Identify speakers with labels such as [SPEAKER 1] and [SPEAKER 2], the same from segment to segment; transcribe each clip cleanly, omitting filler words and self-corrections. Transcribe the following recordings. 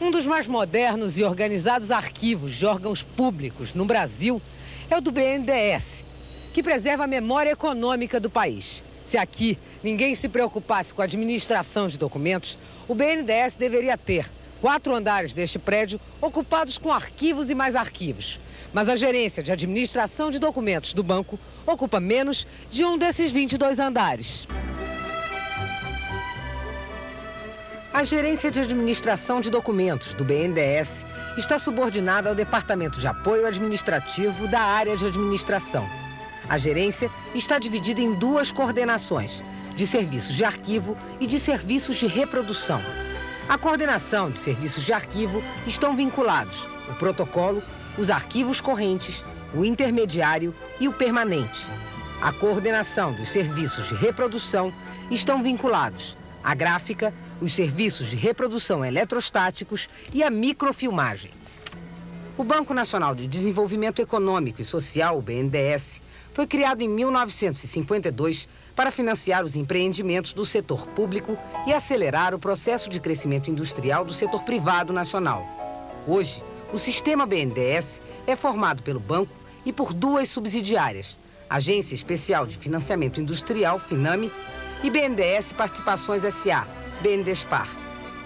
[SPEAKER 1] Um dos mais modernos e organizados arquivos de órgãos públicos no Brasil é o do BNDES, que preserva a memória econômica do país. Se aqui ninguém se preocupasse com a administração de documentos, o BNDES deveria ter 4 andares deste prédio ocupados com arquivos e mais arquivos. Mas a gerência de administração de documentos do banco ocupa menos de um desses 22 andares. A gerência de administração de documentos do BNDES está subordinada ao Departamento de Apoio Administrativo da área de administração. A gerência está dividida em 2 coordenações, de serviços de arquivo e de serviços de reprodução. A coordenação de serviços de arquivo estão vinculados o protocolo, os arquivos correntes, o intermediário e o permanente. A coordenação dos serviços de reprodução estão vinculados a gráfica, os serviços de reprodução eletrostáticos e a microfilmagem. O Banco Nacional de Desenvolvimento Econômico e Social, o BNDES, foi criado em 1952 para financiar os empreendimentos do setor público e acelerar o processo de crescimento industrial do setor privado nacional. Hoje, o sistema BNDES é formado pelo banco e por 2 subsidiárias, Agência Especial de Financiamento Industrial, FINAME, e BNDES Participações S.A., BNDESPAR.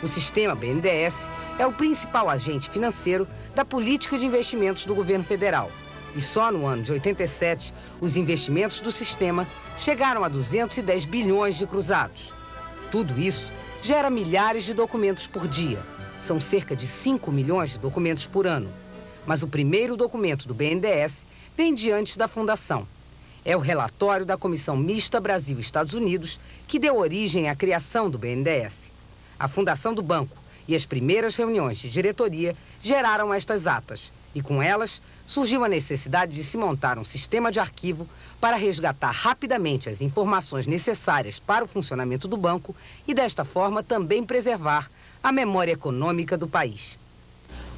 [SPEAKER 1] O sistema BNDES é o principal agente financeiro da política de investimentos do governo federal. E só no ano de 87, os investimentos do sistema chegaram a 210 bilhões de cruzados. Tudo isso gera milhares de documentos por dia. São cerca de 5 milhões de documentos por ano. Mas o primeiro documento do BNDES vem de antes da fundação. É o relatório da Comissão Mista Brasil-Estados Unidos que deu origem à criação do BNDES. A fundação do banco e as primeiras reuniões de diretoria geraram estas atas e, com elas, surgiu a necessidade de se montar um sistema de arquivo para resgatar rapidamente as informações necessárias para o funcionamento do banco e, desta forma, também preservar a memória econômica do país.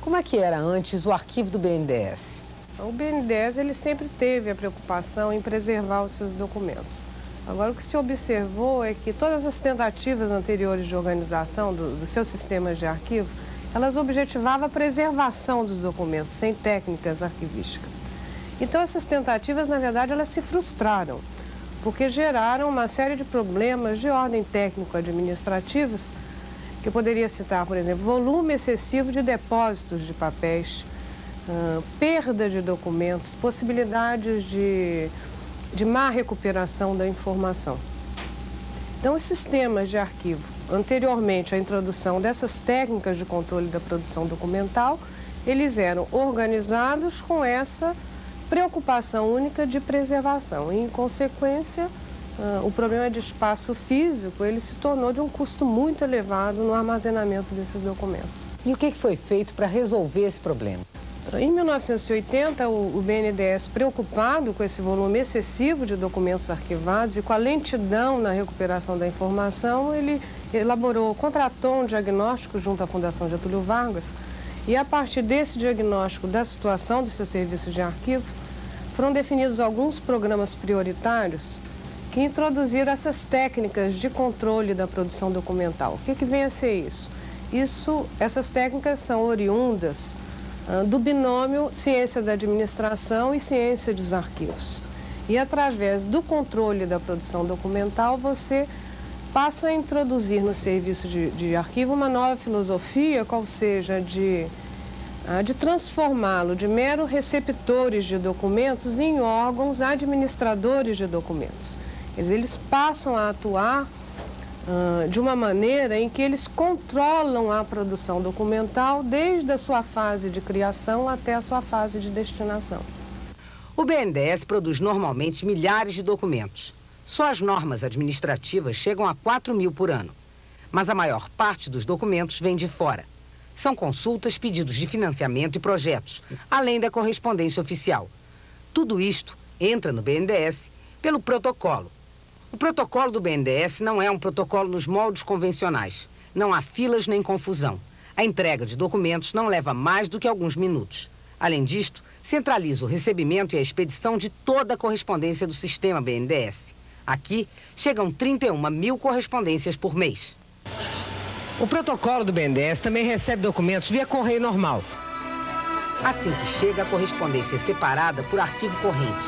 [SPEAKER 1] Como é que era antes o arquivo do BNDES?
[SPEAKER 2] O BNDES ele sempre teve a preocupação em preservar os seus documentos. Agora, o que se observou é que todas as tentativas anteriores de organização dos seus sistemas de arquivo, elas objetivavam a preservação dos documentos, sem técnicas arquivísticas. Então, essas tentativas, na verdade, elas se frustraram, porque geraram uma série de problemas de ordem técnico-administrativas, que eu poderia citar, por exemplo, volume excessivo de depósitos de papéis, perda de documentos, possibilidades de má recuperação da informação. Então, os sistemas de arquivo, anteriormente à introdução dessas técnicas de controle da produção documental, eles eram organizados com essa preocupação única de preservação. E, em consequência, o problema de espaço físico ele se tornou de um custo muito elevado no armazenamento desses documentos.
[SPEAKER 1] E o que foi feito para resolver esse problema?
[SPEAKER 2] Em 1980, o BNDES, preocupado com esse volume excessivo de documentos arquivados e com a lentidão na recuperação da informação, ele contratou um diagnóstico junto à Fundação Getúlio Vargas e, a partir desse diagnóstico da situação dos seus serviços de arquivo, foram definidos alguns programas prioritários que introduziram essas técnicas de controle da produção documental. O que vem a ser isso? Essas técnicas são oriundas do binômio ciência da administração e ciência dos arquivos. E, através do controle da produção documental, você passa a introduzir no serviço de arquivo uma nova filosofia, qual seja de transformá-lo de mero receptores de documentos em órgãos administradores de documentos. Eles passam a atuar de uma maneira em que eles controlam a produção documental desde a sua fase de criação até a sua fase de destinação.
[SPEAKER 1] O BNDES produz normalmente milhares de documentos. Só as normas administrativas chegam a 4 mil por ano. Mas a maior parte dos documentos vem de fora. São consultas, pedidos de financiamento e projetos, além da correspondência oficial. Tudo isto entra no BNDES pelo protocolo. O protocolo do BNDES não é um protocolo nos moldes convencionais. Não há filas nem confusão. A entrega de documentos não leva mais do que alguns minutos. Além disto, centraliza o recebimento e a expedição de toda a correspondência do sistema BNDES. Aqui, chegam 31 mil correspondências por mês. O protocolo do BNDES também recebe documentos via correio normal. Assim que chega, a correspondência é separada por arquivo corrente.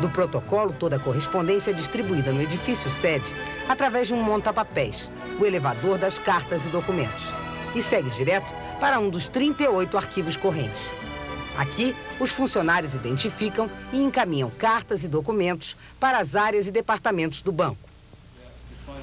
[SPEAKER 1] Do protocolo, toda a correspondência é distribuída no edifício sede através de um monta-papéis, o elevador das cartas e documentos, e segue direto para um dos 38 arquivos correntes. Aqui, os funcionários identificam e encaminham cartas e documentos para as áreas e departamentos do banco.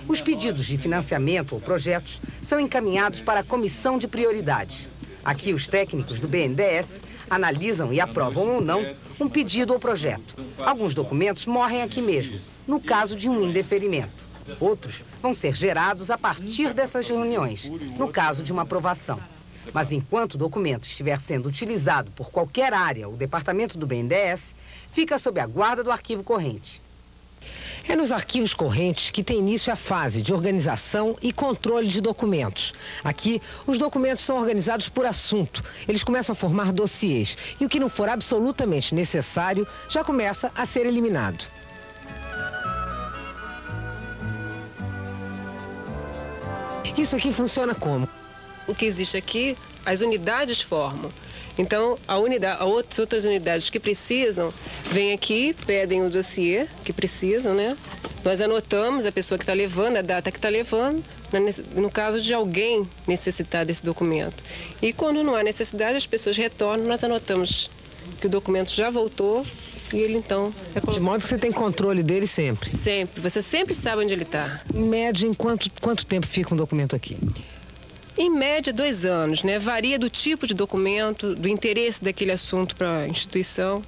[SPEAKER 1] Os pedidos de financiamento ou projetos são encaminhados para a comissão de prioridades. Aqui, os técnicos do BNDES analisam e aprovam ou não um pedido ou projeto. Alguns documentos morrem aqui mesmo, no caso de um indeferimento. Outros vão ser gerados a partir dessas reuniões, no caso de uma aprovação. Mas enquanto o documento estiver sendo utilizado por qualquer área ou departamento do BNDES, fica sob a guarda do arquivo corrente. É nos arquivos correntes que tem início a fase de organização e controle de documentos. Aqui, os documentos são organizados por assunto. Eles começam a formar dossiês e o que não for absolutamente necessário já começa a ser eliminado. Isso aqui funciona como?
[SPEAKER 3] O que existe aqui, as unidades formam. Então, as outras unidades que precisam, vêm aqui, pedem o dossiê que precisam, né? Nós anotamos a pessoa que está levando, a data que está levando, no caso de alguém necessitar desse documento. E quando não há necessidade, as pessoas retornam, nós anotamos que o documento já voltou e ele então...
[SPEAKER 1] De modo que você tem controle dele sempre?
[SPEAKER 3] Sempre. Você sempre sabe onde ele está.
[SPEAKER 1] Em média, em quanto tempo fica um documento aqui?
[SPEAKER 3] Em média, 2 anos, né? Varia do tipo de documento, do interesse daquele assunto para a instituição.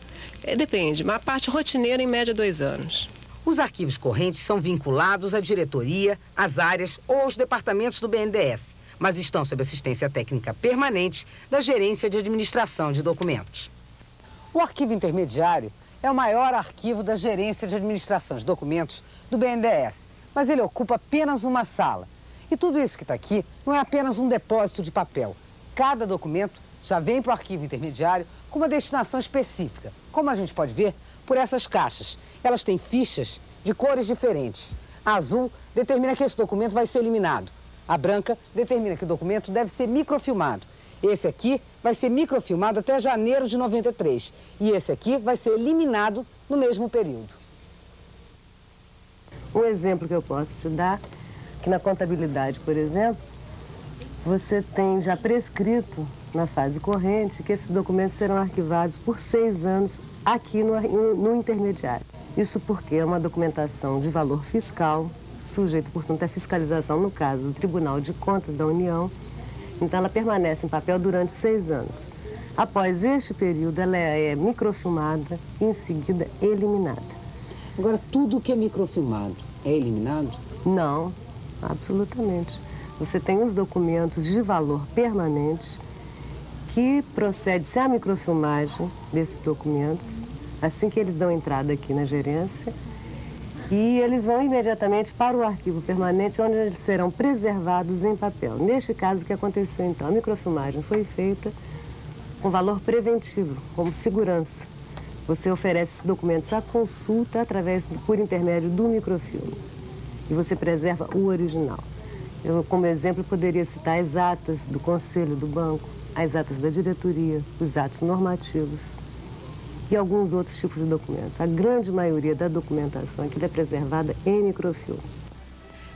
[SPEAKER 3] Depende, mas a parte rotineira, em média, 2 anos.
[SPEAKER 1] Os arquivos correntes são vinculados à diretoria, às áreas ou aos departamentos do BNDES, mas estão sob assistência técnica permanente da Gerência de Administração de Documentos. O arquivo intermediário é o maior arquivo da Gerência de Administração de Documentos do BNDES, mas ele ocupa apenas uma sala. E tudo isso que está aqui não é apenas um depósito de papel. Cada documento já vem para o arquivo intermediário com uma destinação específica. Como a gente pode ver por essas caixas. Elas têm fichas de cores diferentes. A azul determina que esse documento vai ser eliminado. A branca determina que o documento deve ser microfilmado. Esse aqui vai ser microfilmado até janeiro de 93. E esse aqui vai ser eliminado no mesmo período.
[SPEAKER 4] Um exemplo que eu posso te dar, que na contabilidade, por exemplo, você tem já prescrito na fase corrente que esses documentos serão arquivados por 6 anos aqui no intermediário. Isso porque é uma documentação de valor fiscal, sujeito, portanto, à fiscalização, no caso, do Tribunal de Contas da União. Então, ela permanece em papel durante 6 anos. Após este período, ela é microfilmada e, em seguida, eliminada.
[SPEAKER 1] Agora, tudo que é microfilmado é eliminado?
[SPEAKER 4] Não, absolutamente. Você tem os documentos de valor permanente que procede-se à microfilmagem desses documentos, assim que eles dão entrada aqui na gerência, e eles vão imediatamente para o arquivo permanente, onde eles serão preservados em papel. Neste caso, o que aconteceu então? A microfilmagem foi feita com valor preventivo, como segurança. Você oferece esses documentos à consulta por intermédio do microfilme. E você preserva o original. Eu, como exemplo, poderia citar as atas do Conselho do Banco, as atas da diretoria, os atos normativos e alguns outros tipos de documentos. A grande maioria da documentação aqui é preservada em microfilme.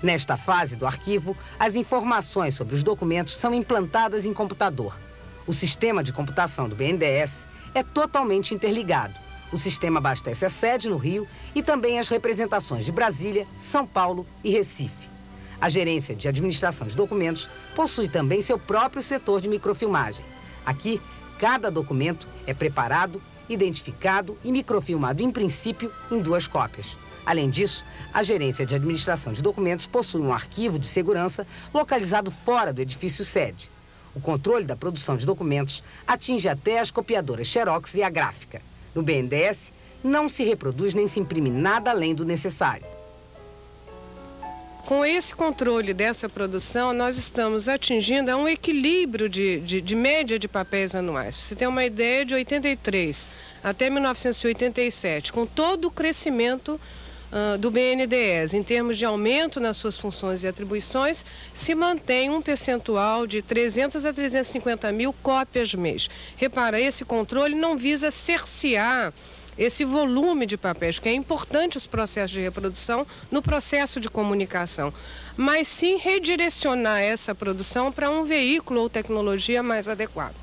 [SPEAKER 1] Nesta fase do arquivo, as informações sobre os documentos são implantadas em computador. O sistema de computação do BNDES é totalmente interligado. O sistema abastece a sede no Rio e também as representações de Brasília, São Paulo e Recife. A Gerência de Administração de Documentos possui também seu próprio setor de microfilmagem. Aqui, cada documento é preparado, identificado e microfilmado, em princípio, em 2 cópias. Além disso, a Gerência de Administração de Documentos possui um arquivo de segurança localizado fora do edifício sede. O controle da produção de documentos atinge até as copiadoras Xerox e a gráfica. No BNDES, não se reproduz nem se imprime nada além do necessário.
[SPEAKER 2] Com esse controle dessa produção, nós estamos atingindo um equilíbrio de média de papéis anuais. Pra você ter uma ideia, de 83 até 1987, com todo o crescimento do BNDES, em termos de aumento nas suas funções e atribuições, se mantém um percentual de 300 a 350 mil cópias mês. Repara, esse controle não visa cercear esse volume de papéis, que é importante os processos de reprodução no processo de comunicação, mas sim redirecionar essa produção para um veículo ou tecnologia mais adequado.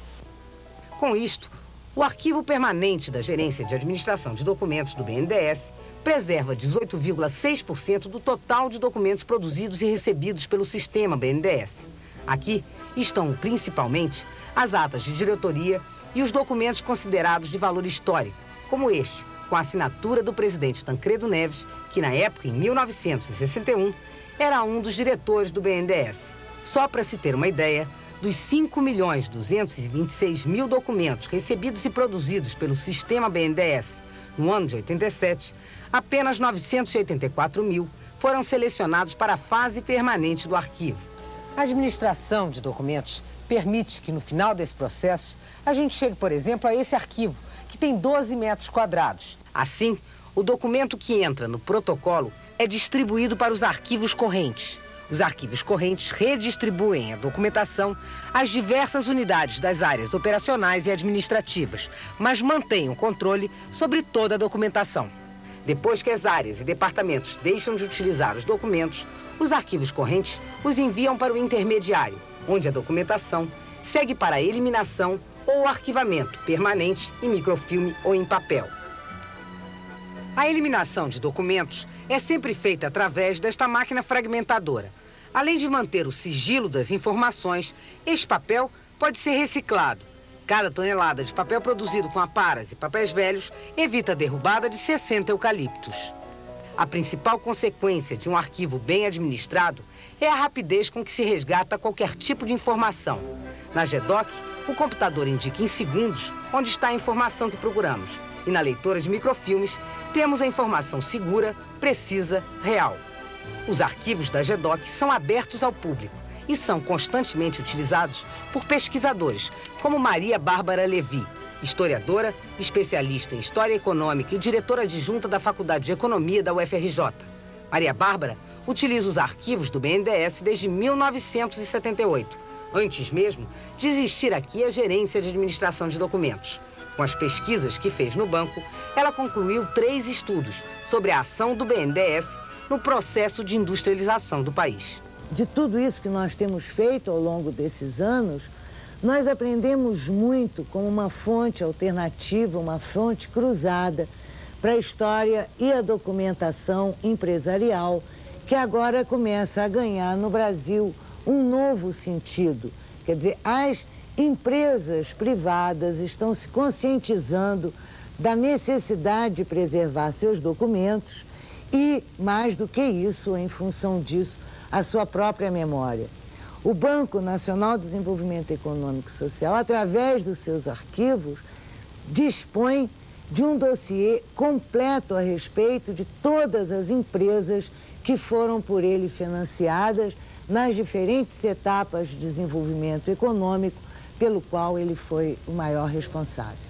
[SPEAKER 1] Com isto, o Arquivo Permanente da Gerência de Administração de Documentos do BNDES preserva 18,6% do total de documentos produzidos e recebidos pelo sistema BNDES. Aqui estão, principalmente, as atas de diretoria e os documentos considerados de valor histórico, como este, com a assinatura do presidente Tancredo Neves, que na época, em 1961, era um dos diretores do BNDES. Só para se ter uma ideia, dos 5.226.000 documentos recebidos e produzidos pelo sistema BNDES no ano de 87, apenas 984.000 foram selecionados para a fase permanente do arquivo. A administração de documentos permite que, no final desse processo, a gente chegue, por exemplo, a esse arquivo, que tem 12 metros quadrados. Assim, o documento que entra no protocolo é distribuído para os arquivos correntes. Os arquivos correntes redistribuem a documentação às diversas unidades das áreas operacionais e administrativas, mas mantêm o controle sobre toda a documentação. Depois que as áreas e departamentos deixam de utilizar os documentos, os arquivos correntes os enviam para o intermediário, onde a documentação segue para a eliminação ou arquivamento permanente em microfilme ou em papel. A eliminação de documentos é sempre feita através desta máquina fragmentadora. Além de manter o sigilo das informações, este papel pode ser reciclado. Cada tonelada de papel produzido com aparas e papéis velhos evita a derrubada de 60 eucaliptos. A principal consequência de um arquivo bem administrado é a rapidez com que se resgata qualquer tipo de informação. Na GEDOC, o computador indica em segundos onde está a informação que procuramos. E na leitora de microfilmes, temos a informação segura, precisa, real. Os arquivos da GEDOC são abertos ao público e são constantemente utilizados por pesquisadores, como Maria Bárbara Levi, historiadora, especialista em História Econômica e diretora adjunta da Faculdade de Economia da UFRJ. Maria Bárbara utiliza os arquivos do BNDES desde 1978, antes mesmo de existir aqui a Gerência de Administração de Documentos. Com as pesquisas que fez no banco, ela concluiu 3 estudos sobre a ação do BNDES no processo de industrialização do país.
[SPEAKER 5] De tudo isso que nós temos feito ao longo desses anos, nós aprendemos muito como uma fonte alternativa, uma fonte cruzada para a história e a documentação empresarial, que agora começa a ganhar no Brasil um novo sentido. Quer dizer, as empresas privadas estão se conscientizando da necessidade de preservar seus documentos e, mais do que isso, em função disso, a sua própria memória. O Banco Nacional de Desenvolvimento Econômico e Social, através dos seus arquivos, dispõe de um dossiê completo a respeito de todas as empresas que foram por ele financiadas nas diferentes etapas de desenvolvimento econômico pelo qual ele foi o maior responsável.